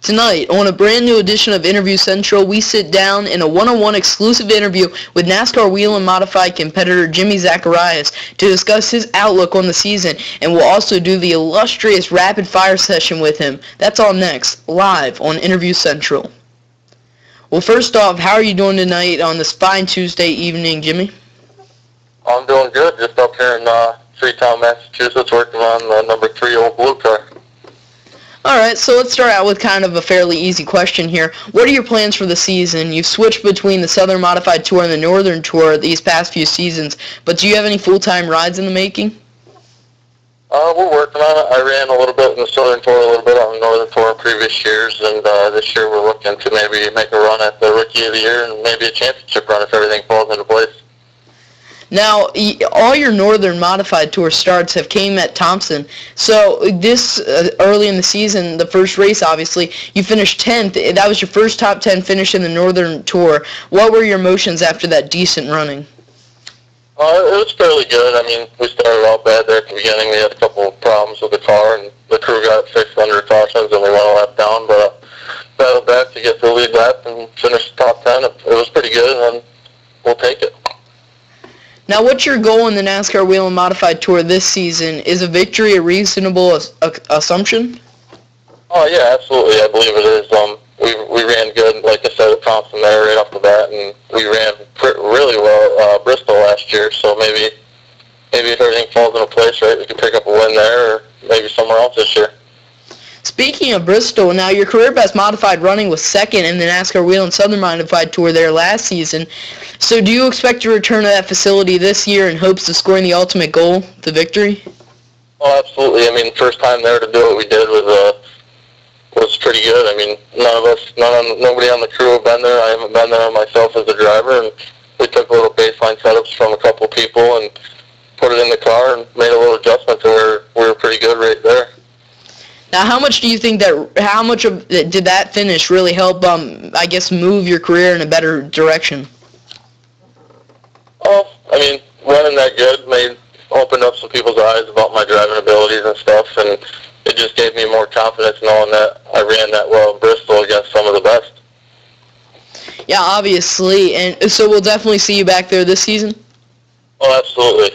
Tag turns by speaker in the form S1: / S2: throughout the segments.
S1: Tonight, on a brand new edition of Interview Central, we sit down in a one-on-one exclusive interview with NASCAR Wheel and Modified competitor Jimmy Zacharias to discuss his outlook on the season, and we'll also do the illustrious rapid-fire session with him. That's all next, live on Interview Central. Well, first off, how are you doing tonight on this fine Tuesday evening, Jimmy?
S2: I'm doing good, just up here in Freetown, Massachusetts, working on the number 3 old blue car.
S1: Alright, so let's start out with kind of a fairly easy question here. What are your plans for the season? You've switched between the Southern Modified Tour and the Northern Tour these past few seasons, but do you have any full-time rides in the making?
S2: We're working on it. I ran a little bit in the Southern Tour, a little bit on the Northern Tour in previous years, and this year we're looking to maybe make a run at the Rookie of the Year and maybe a championship run if everything falls into place.
S1: Now, all your Northern Modified Tour starts have came at Thompson. So this early in the season, the first race, obviously, you finished 10th. That was your first top 10 finish in the Northern Tour. What were your emotions after that decent running?
S2: It was fairly good. I mean, we started out bad there at the beginning. We had a couple of problems with the car, and the crew got fixed under cautions, and we went a lap down. But battled back to get the lead lap and finish the top 10. It was pretty good, and we'll take it.
S1: Now, what's your goal in the NASCAR Wheel and Modified Tour this season? Is a victory a reasonable assumption?
S2: Oh, yeah, absolutely. I believe it is. We ran good, like I said, at Thompson there right off the bat, and we ran really well at Bristol last year, so maybe if everything falls into place, right, we can pick up a win there or maybe somewhere else this year.
S1: Speaking of Bristol, now your career best modified running was second in the NASCAR Wheel and Southern Modified Tour there last season. So do you expect to return to that facility this year in hopes of scoring the ultimate goal, the victory?
S2: Oh, absolutely. I mean, first time there to do what we did was pretty good. I mean, nobody on the crew have been there. I haven't been there myself as a driver, and we took a little baseline setups from a couple people and put it in the car and made a little adjustment to where we were pretty good right there.
S1: Now, how much do you think did that finish really help, I guess, move your career in a better direction?
S2: Oh, I mean, running that good opened up some people's eyes about my driving abilities and stuff, and it just gave me more confidence knowing that I ran that well in Bristol against some of the best.
S1: Yeah, obviously, and so we'll definitely see you back there this season?
S2: Oh, absolutely.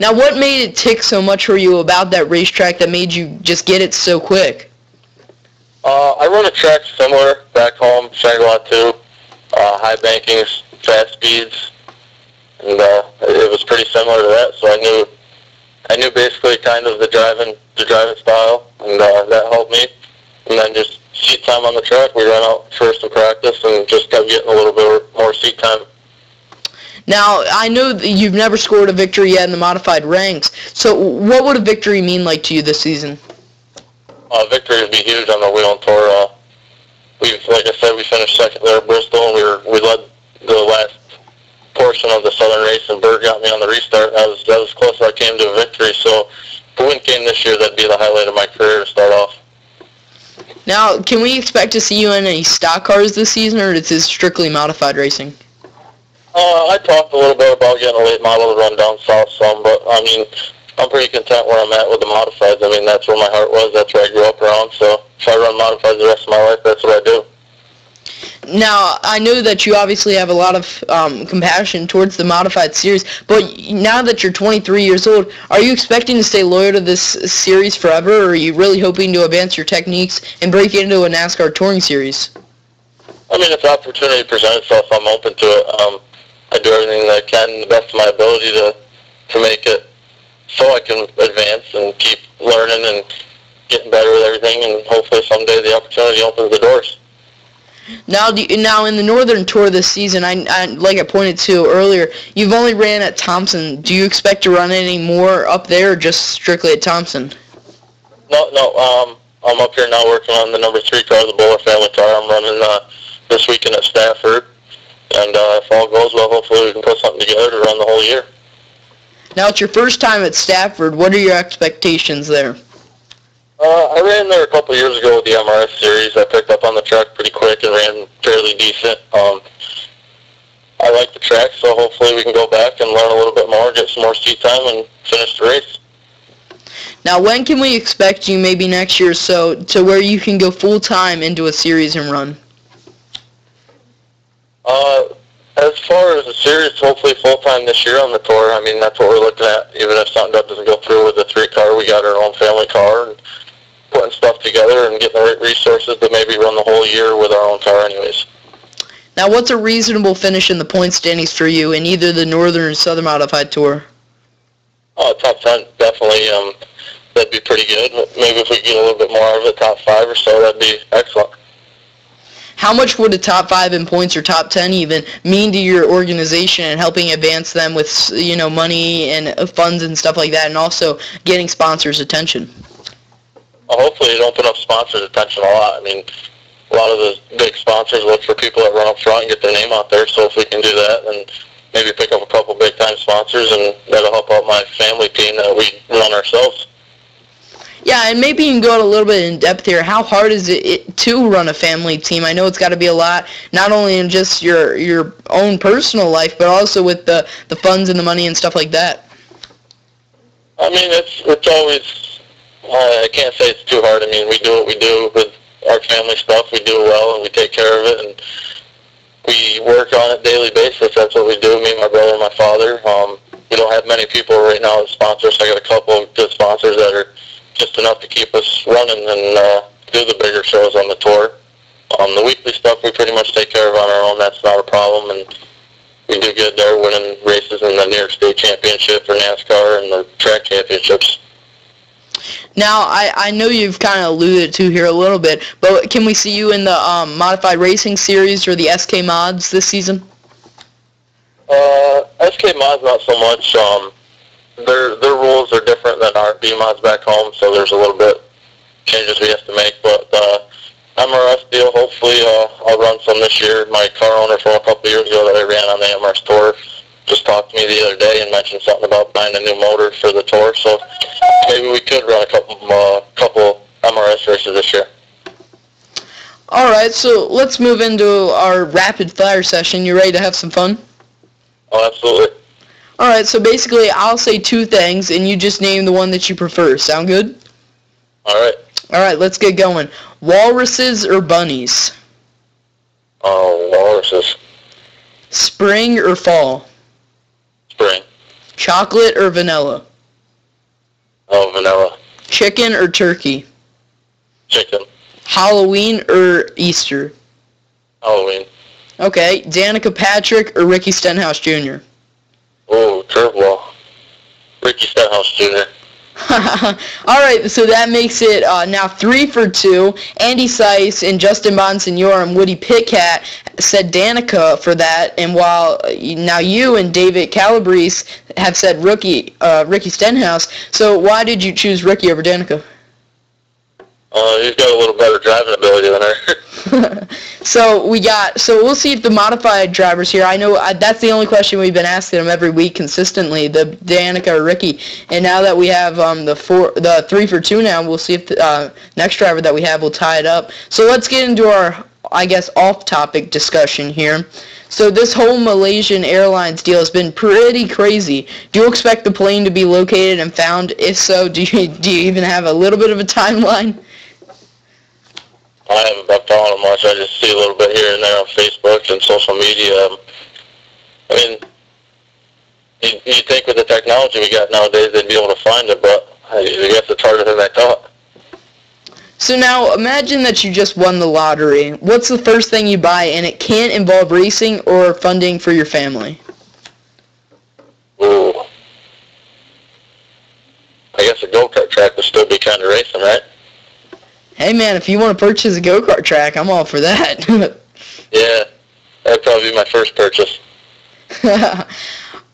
S1: Now, what made it tick so much for you about that racetrack that made you just get it so quick?
S2: I run a track similar back home, Shangri-La 2, high bankings, fast speeds, and it was pretty similar to that. So I knew basically kind of the driving style, and that helped me. And then just seat time on the track, we ran out first in practice and just kept getting a little bit more seat time.
S1: Now, I know that you've never scored a victory yet in the modified ranks, so what would a victory mean like to you this season?
S2: Victory would be huge on the Wheel and Tour. Like I said, we finished second there at Bristol, and we led the last portion of the Southern race, and Berg got me on the restart. That was close as I came to a victory, so if the win came this year, that'd be the highlight of my career to start off.
S1: Now, can we expect to see you in any stock cars this season, or is this strictly modified racing?
S2: I talked a little bit about getting a late model to run down south some, but I mean, I'm pretty content where I'm at with the modifieds. I mean, that's where my heart was. That's where I grew up around. So if I run modifieds the rest of my life, that's what I do.
S1: Now, I know that you obviously have a lot of compassion towards the modified series, but now that you're 23 years old, are you expecting to stay loyal to this series forever, or are you really hoping to advance your techniques and break into a NASCAR touring series?
S2: I mean, if the opportunity presents itself, I'm open to it. I do everything that I can to the best of my ability to make it so I can advance and keep learning and getting better with everything, and hopefully someday the opportunity opens the doors.
S1: Now in the Northern Tour this season, like I pointed to earlier, you've only ran at Thompson. Do you expect to run any more up there, or just strictly at Thompson?
S2: No. I'm up here now working on the number 3 car, the Bowler family car. I'm running this weekend at Stafford. And if all goes well, hopefully we can put something together to run the whole year.
S1: Now, it's your first time at Stafford. What are your expectations there?
S2: I ran there a couple of years ago with the MRS series. I picked up on the track pretty quick and ran fairly decent. I like the track, so hopefully we can go back and learn a little bit more, get some more seat time, and finish the race.
S1: Now, when can we expect you, maybe next year or so, to where you can go full-time into a series and run?
S2: As far as the series, hopefully full-time this year on the tour. I mean, that's what we're looking at. Even if something doesn't go through with the 3-car, we got our own family car, and putting stuff together and getting the right resources to maybe run the whole year with our own car anyways.
S1: Now, what's a reasonable finish in the point standings for you in either the Northern or Southern Modified Tour?
S2: Top 10, definitely. That'd be pretty good. Maybe if we get a little bit more out of it, top 5 or so, that'd be excellent.
S1: How much would a top 5 in points or top 10 even mean to your organization and helping advance them with, money and funds and stuff like that, and also getting sponsors' attention?
S2: Well, hopefully it open up sponsors' attention a lot. I mean, a lot of the big sponsors look for people that run up front and get their name out there, so if we can do that, then maybe pick up a couple big-time sponsors, and that'll help out my family team that we run ourselves.
S1: Yeah, and maybe you can go a little bit in depth here. How hard is it to run a family team? I know it's got to be a lot, not only in just your own personal life, but also with the funds and the money and stuff like that.
S2: I mean, it's always, I can't say it's too hard. I mean, we do what we do with our family stuff. We do it well, and we take care of it, and we work on it daily basis. That's what we do, me, my brother, and my father. We don't have many people right now that sponsor us. I got a couple of good sponsors that are just enough to keep us running and do the bigger shows on the tour. The weekly stuff we pretty much take care of on our own. That's not a problem, and we do good there, winning races in the New York State Championship for NASCAR and the track championships.
S1: Now, I know you've kind of alluded to here a little bit, but can we see you in the Modified Racing Series or the SK Mods this season?
S2: SK Mods not so much. Their rules are different than our B mods back home, so there's a little bit changes we have to make. But MRS deal, hopefully I'll run some this year. My car owner from a couple of years ago that I ran on the MRS tour just talked to me the other day and mentioned something about buying a new motor for the tour, so maybe we could run a couple MRS races this year.
S1: All right, so let's move into our rapid fire session. You ready to have some fun?
S2: Oh, absolutely.
S1: All right, so basically I'll say 2 things, and you just name the one that you prefer. Sound good?
S2: All right.
S1: All right, let's get going. Walruses or bunnies?
S2: Oh, walruses.
S1: Spring or fall?
S2: Spring.
S1: Chocolate or vanilla?
S2: Oh, vanilla.
S1: Chicken or turkey?
S2: Chicken.
S1: Halloween or Easter?
S2: Halloween.
S1: Okay, Danica Patrick or Ricky Stenhouse Jr.?
S2: Oh, curveball. Ricky Stenhouse Jr.
S1: All right, so that makes it now 3 for 2. Andy Seiss and Justin Bonsignor and Woody Pitcat said Danica for that, and while now you and David Calabrese have said Ricky Stenhouse. So why did you choose Ricky over Danica?
S2: He's got a little better driving ability than her.
S1: So we'll see if the modified drivers here. I know that's the only question we've been asking them every week consistently, the Danica or Ricky. And now that we have the 3 for 2 now, we'll see if the next driver that we have will tie it up. So let's get into our, I guess, off-topic discussion here. So this whole Malaysian Airlines deal has been pretty crazy. Do you expect the plane to be located and found? If so, do you even have a little bit of a timeline?
S2: I haven't been following them much. I just see a little bit here and there on Facebook and social media. I mean, you think with the technology we got nowadays they'd be able to find it, but I guess it's harder than I thought.
S1: So now imagine that you just won the lottery. What's the first thing you buy, and it can't involve racing or funding for your family?
S2: Ooh. I guess a go-kart track would still be kind of racing, right?
S1: Hey man, if you want to purchase a go-kart track, I'm all for that.
S2: Yeah, that'd probably be my first purchase.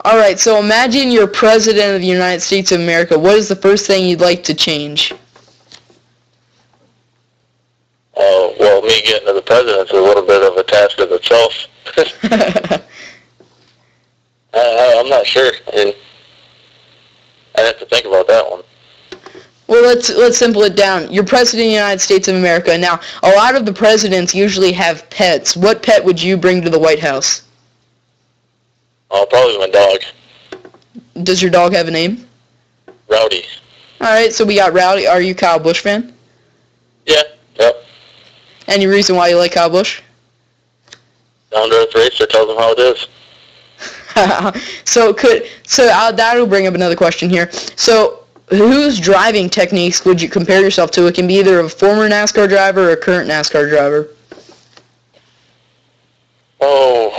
S1: All right, so imagine you're president of the United States of America. What is the first thing you'd like to change?
S2: Well, me getting to the president's a little bit of a task of itself. I'm not sure. I mean, I'd have to think about that one.
S1: Well, let's simple it down. You're president of the United States of America. Now, a lot of the presidents usually have pets. What pet would you bring to the White House?
S2: Probably my dog.
S1: Does your dog have a name?
S2: Rowdy.
S1: All right, so we got Rowdy. Are you a Kyle Busch fan?
S2: Yeah, yep.
S1: Any reason why you like Kyle Busch?
S2: Down-to-earth racer, tells them how it is.
S1: So that'll bring up another question here. So whose driving techniques would you compare yourself to? It can be either a former NASCAR driver or a current NASCAR driver.
S2: Oh,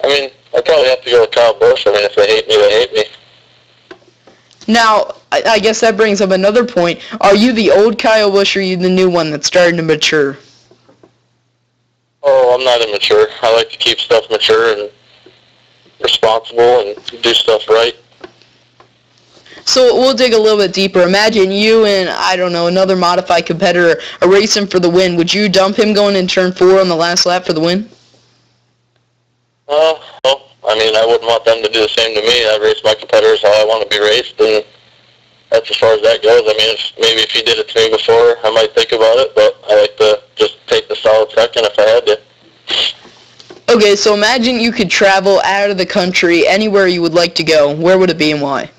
S2: I mean, I'd probably have to go with Kyle Busch. I mean, if they hate me, they hate me.
S1: Now, I guess that brings up another point. Are you the old Kyle Busch or are you the new one that's starting to mature?
S2: Oh, I'm not immature. I like to keep stuff mature and responsible and do stuff right.
S1: So we'll dig a little bit deeper. Imagine you and, I don't know, another modified competitor are racing for the win. Would you dump him going in turn 4 on the last lap for the win?
S2: Well, I mean, I wouldn't want them to do the same to me. I race my competitors how I want to be raced, and that's as far as that goes. I mean, if he did it to me before, I might think about it, but I like to just take the solid second if I had to.
S1: Okay, so imagine you could travel out of the country anywhere you would like to go. Where would it be and why?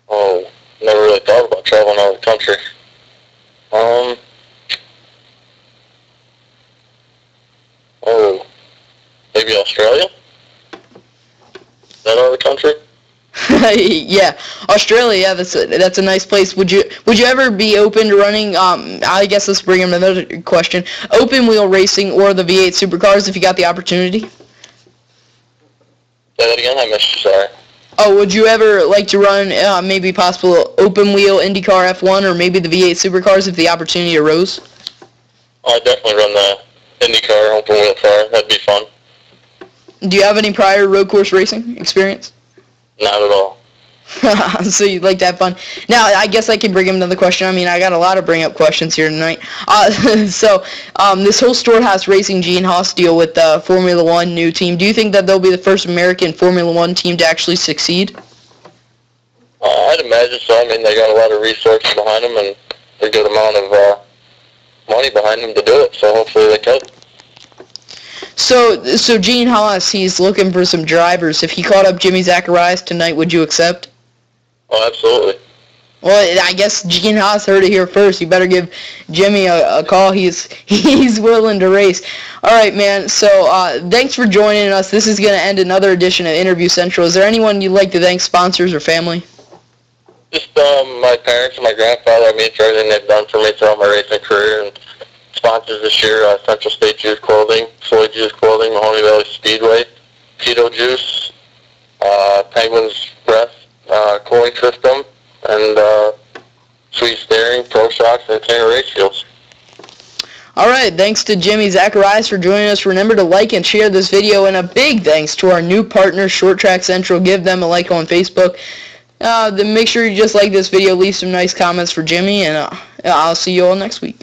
S2: Oh, never really thought about traveling out of the country. Maybe Australia? Is that out of the country?
S1: Yeah, Australia. Yeah, that's a nice place. Would you ever be open to running? I guess let's bring in another question: open wheel racing or the V8 supercars if you got the opportunity?
S2: Say that again. I missed you. Sorry.
S1: Oh, would you ever like to run maybe possible open wheel IndyCar F1 or maybe the V8 supercars if the opportunity arose?
S2: Oh, I'd definitely run the IndyCar open wheel car. That'd be fun.
S1: Do you have any prior road course racing experience?
S2: Not at all.
S1: So you'd like to have fun. Now, I guess I can bring up another question. I mean, I got a lot of bring-up questions here tonight. This whole Storehouse Racing Gene Haas deal with the Formula One new team, do you think that they'll be the first American Formula One team to actually succeed?
S2: I'd imagine so. I mean, they got a lot of resources behind them and a good amount of money behind them to do it, so hopefully they can.
S1: So Gene Haas, he's looking for some drivers. If he caught up Jimmy Zacharias tonight, would you accept?
S2: Oh, absolutely.
S1: Well, I guess Gene Haas heard it here first. You better give Jimmy a call. He's willing to race. All right, man. So thanks for joining us. This is going to end another edition of Interview Central. Is there anyone you'd like to thank, sponsors or family?
S2: Just my parents and my grandfather. I mean, for everything they've done for me throughout my racing career. And sponsors this year, Central State Juice Clothing, Floyd Juice Clothing, Mahoney Valley Speedway, Keto Juice, Penguin's Breath Cooling System, and Sweet Steering, Pro Shocks, and Tanner Race Shields.
S1: All right, thanks to Jimmy Zacharias for joining us. Remember to like and share this video, and a big thanks to our new partner, Short Track Central. Give them a like on Facebook. Then make sure you just like this video, leave some nice comments for Jimmy, and I'll see you all next week.